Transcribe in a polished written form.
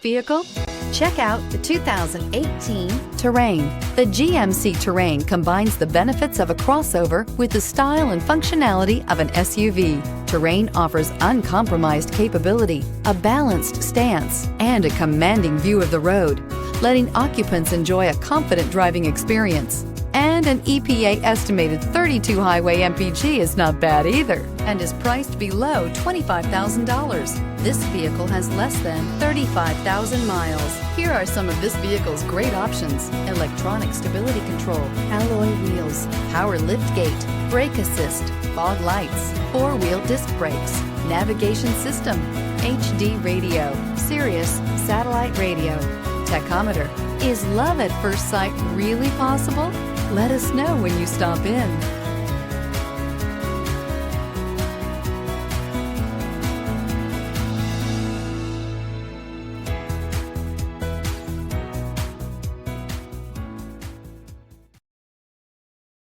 vehicle? Check out the 2018 Terrain. The GMC Terrain combines the benefits of a crossover with the style and functionality of an SUV. Terrain offers uncompromised capability, a balanced stance, and a commanding view of the road, letting occupants enjoy a confident driving experience. And an EPA estimated 32 highway MPG is not bad either, and is priced below $25,000. This vehicle has less than 35,000 miles. Here are some of this vehicle's great options: electronic stability control, alloy wheels, power liftgate, brake assist, fog lights, four-wheel disc brakes, navigation system, HD radio, Sirius satellite radio, tachometer. Is love at first sight really possible? Let us know when you stop in.